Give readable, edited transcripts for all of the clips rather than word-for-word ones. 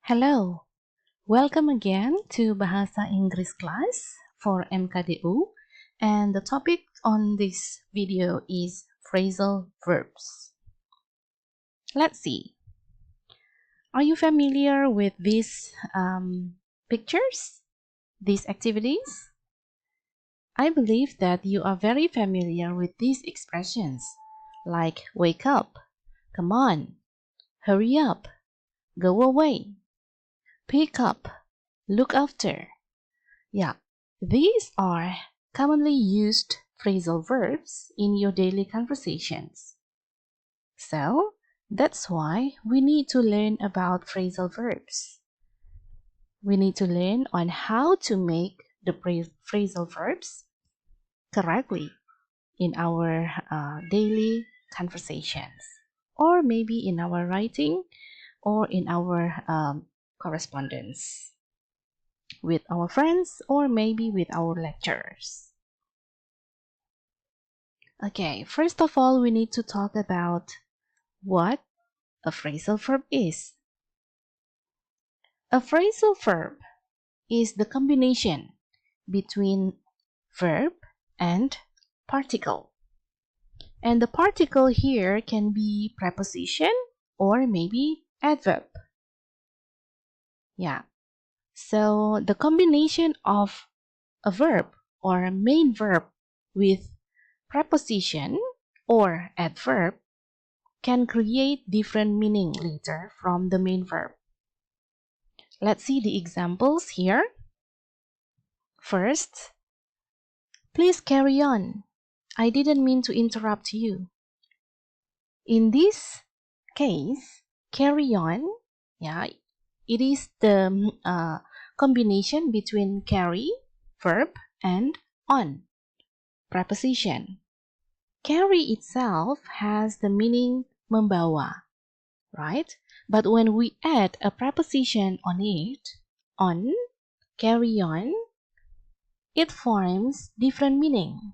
Hello, welcome again to Bahasa Inggris class for MKDU, and the topic on this video is phrasal verbs. Let's see. Are you familiar with these pictures, these activities? I believe that you are very familiar with these expressions like wake up, come on, hurry up, go away, pick up, look after. Yeah, these are commonly used phrasal verbs in your daily conversations. So, that's why we need to learn about phrasal verbs. We need to learn on how to make the phrasal verbs correctly in our daily conversations, or maybe in our writing or in our correspondence with our friends or maybe with our lecturers. Okay, first of all, we need to talk about what a phrasal verb is. A phrasal verb is the combination between verb and particle. And the particle here can be preposition or maybe adverb. Yeah. So the combination of a verb or a main verb with preposition or adverb can create different meaning later from the main verb. Let's see the examples here. First, please carry on. I didn't mean to interrupt you. In this case, carry on, yeah, it is the combination between carry, verb, and on, preposition. Carry itself has the meaning membawa, right? But when we add a preposition on it, on, carry on, it forms different meaning.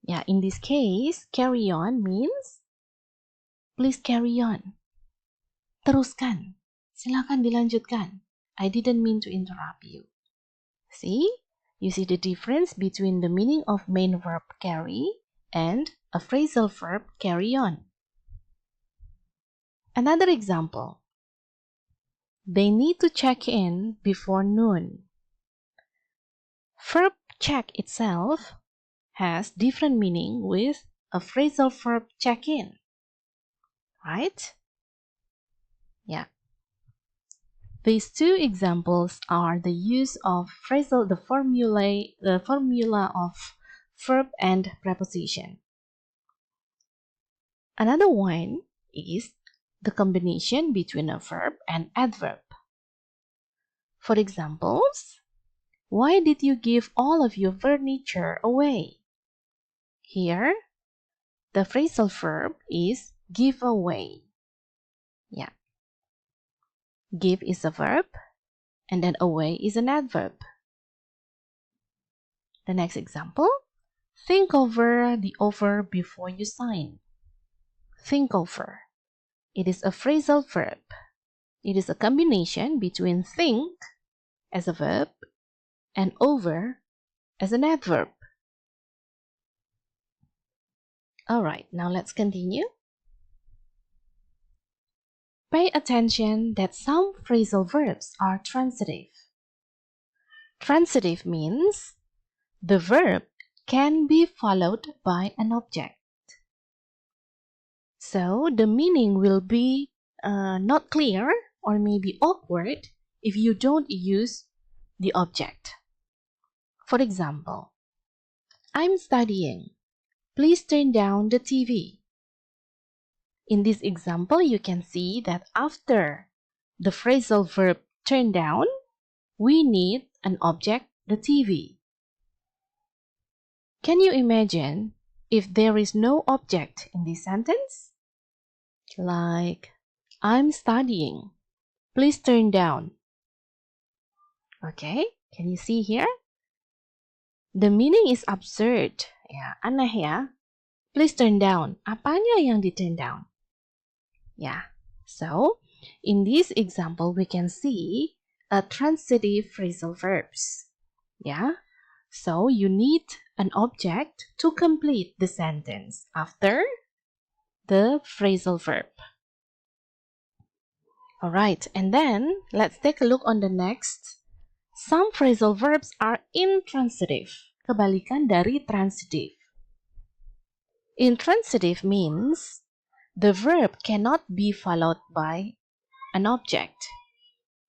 Yeah, in this case, carry on means please carry on. Teruskan. Silakan dilanjutkan. I didn't mean to interrupt you. See? You see the difference between the meaning of main verb carry and a phrasal verb carry on. Another example. They need to check in before noon. Verb check itself has different meaning with a phrasal verb check in. Right? Yeah. These two examples are the use of the formula of verb and preposition. Another one is the combination between a verb and adverb. For examples, why did you give all of your furniture away? Here, the phrasal verb is give away. Yeah. Give is a verb, and then away is an adverb. The next example, think over the offer before you sign. Think over. It is a phrasal verb. It is a combination between think as a verb and over as an adverb. Alright, now let's continue. Pay attention that some phrasal verbs are transitive. Transitive means the verb can be followed by an object. So the meaning will be not clear or maybe awkward if you don't use the object. For example, I'm studying. Please turn down the TV. In this example, you can see that after the phrasal verb turn down, we need an object, the TV. Can you imagine if there is no object in this sentence? Like, I'm studying. Please turn down. Okay, can you see here? The meaning is absurd. Ya, aneh ya. Please turn down. Apanya yang di turn down? Yeah, so In this example, we can see a transitive phrasal verbs. Yeah, so you need an object to complete the sentence after the phrasal verb. Alright, and then let's take a look on the next. Some phrasal verbs are intransitive. Kebalikan dari transitive. Intransitive means the verb cannot be followed by an object.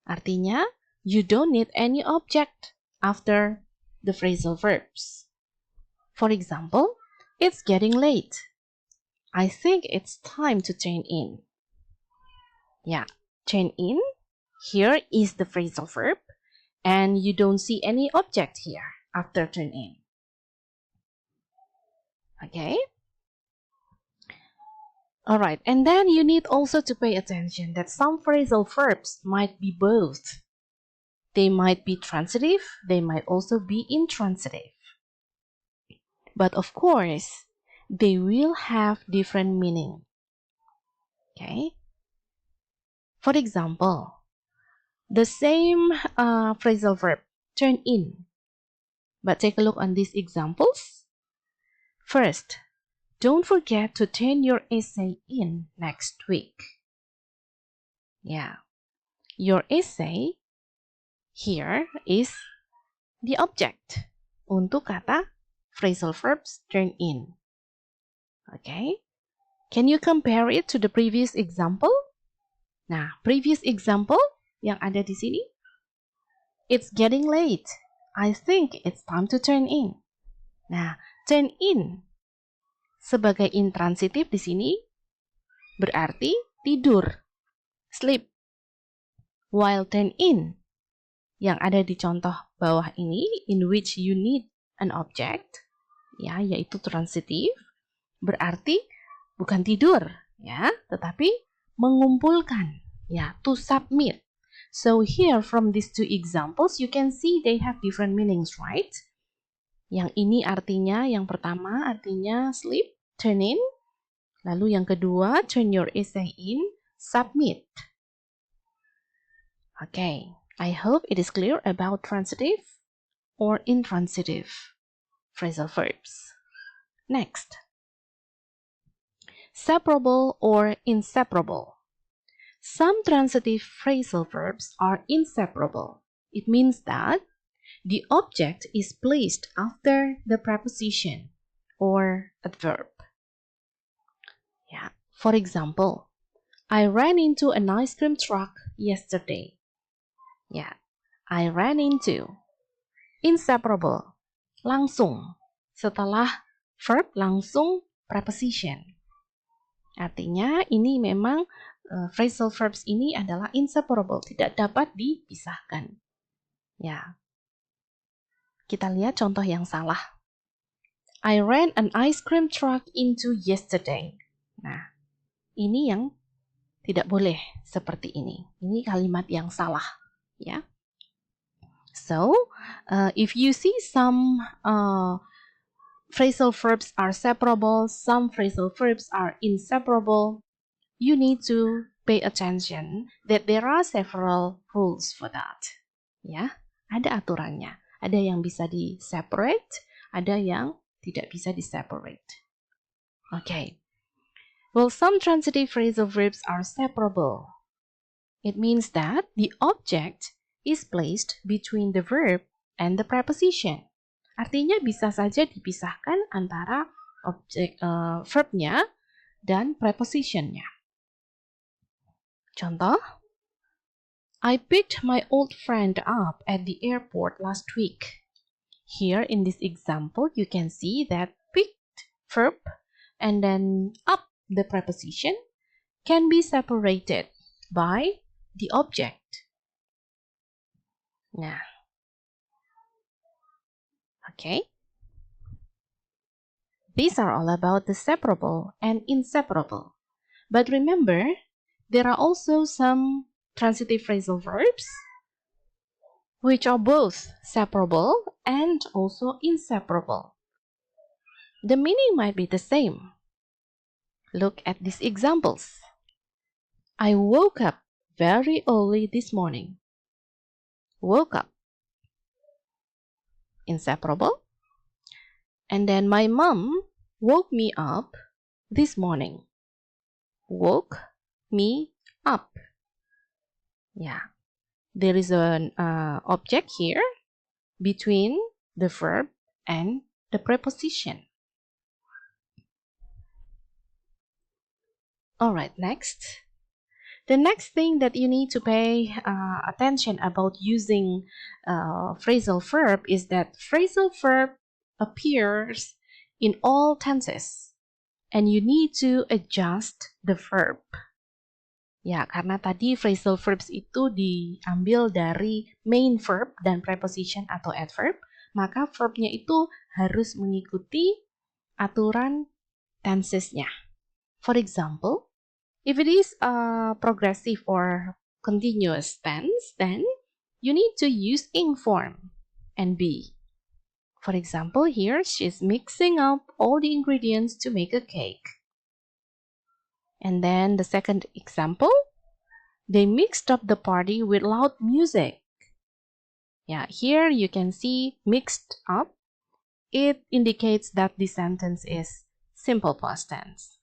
Artinya, you don't need any object after the phrasal verbs. For example, it's getting late. I think it's time to turn in. Yeah, turn in. Here is the phrasal verb, and you don't see any object here after turn in. Okay? Alright, and then you need also to pay attention that some phrasal verbs might be both. They might be transitive, they might also be intransitive. But of course, they will have different meaning. Okay? For example, the same phrasal verb, turn in. But take a look on these examples. First, don't forget to turn your essay in next week. Yeah, your essay here is the object untuk kata phrasal verbs turn in. Okay, can you compare it to the previous example? Nah, previous example yang ada di sini, it's getting late. I think it's time to turn in. Nah, turn in sebagai intransitif di sini berarti tidur, sleep. While turn in yang ada di contoh bawah ini, in which you need an object, ya, yaitu transitif, berarti bukan tidur, ya, tetapi mengumpulkan, ya, to submit. So here from these two examples, you can see they have different meanings, right? Yang ini artinya, yang pertama artinya sleep, turn in. Lalu yang kedua, turn your essay in, submit. Okay, I hope it is clear about transitive or intransitive phrasal verbs. Next, separable or inseparable. Some transitive phrasal verbs are inseparable. It means that the object is placed after the preposition or adverb. Yeah. For example, I ran into an ice cream truck yesterday. Yeah, I ran into. Inseparable, langsung. Setelah verb langsung preposition. Artinya ini memang phrasal verbs ini adalah inseparable, tidak dapat dipisahkan. Ya. Kita lihat contoh yang salah. I ran an ice cream truck into yesterday. Nah, ini yang tidak boleh seperti ini. Ini kalimat yang salah, ya. So, if you see some phrasal verbs are separable, some phrasal verbs are inseparable, you need to pay attention that there are several rules for that. Ya, ada aturannya. Ada yang bisa di-separate, ada yang tidak bisa di-separate. Okay. Well, some transitive phrasal verbs are separable. It means that the object is placed between the verb and the preposition. Artinya bisa saja dipisahkan antara objek verbnya dan prepositionnya. Contoh, I picked my old friend up at the airport last week. Here in this example, you can see that picked verb and then up the preposition can be separated by the object. Nah, okay. These are all about the separable and inseparable. But remember, there are also some transitive phrasal verbs which are both separable and also inseparable. The meaning might be the same. Look at these examples. I woke up very early this morning. Woke up. Inseparable. And then my mom woke me up this morning. Woke me up. Yeah. There is an object here between the verb and the preposition. Alright, next. The next thing that you need to pay attention about using phrasal verb is that phrasal verb appears in all tenses and you need to adjust the verb. Ya, karena tadi phrasal verbs itu diambil dari main verb dan preposition atau adverb, maka verbnya itu harus mengikuti aturan tensesnya. For example, if it is a progressive or continuous tense, then you need to use ing form and be. For example, here she's mixing up all the ingredients to make a cake. And then the second example, they mixed up the party with loud music. Yeah, here you can see mixed up. It indicates that the sentence is simple past tense.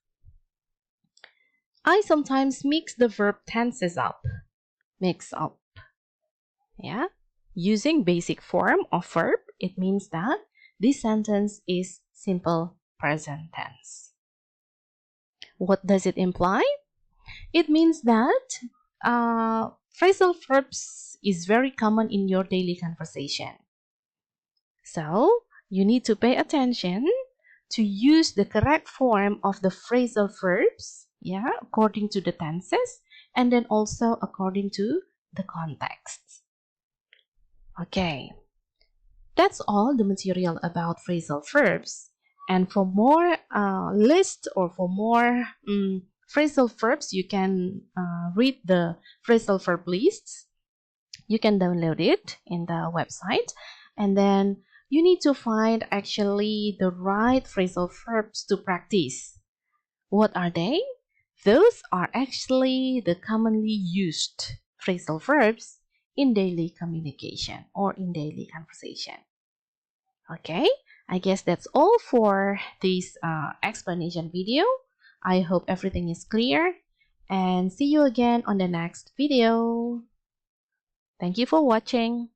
I sometimes mix the verb tenses up. Mix up. Yeah, using basic form of verb, it means that this sentence is simple present tense. What does it imply? It means that phrasal verbs is very common in your daily conversation. So, you need to pay attention to use the correct form of the phrasal verbs, yeah, according to the tenses, and then also according to the context. Okay, that's all the material about phrasal verbs. And for more list or for more phrasal verbs, you can read the phrasal verb lists. You can download it in the website, and then you need to find actually the right phrasal verbs to practice. What are they? Those are actually the commonly used phrasal verbs in daily communication or in daily conversation. Okay, I guess that's all for this explanation video. I hope everything is clear, and see you again on the next video. Thank you for watching.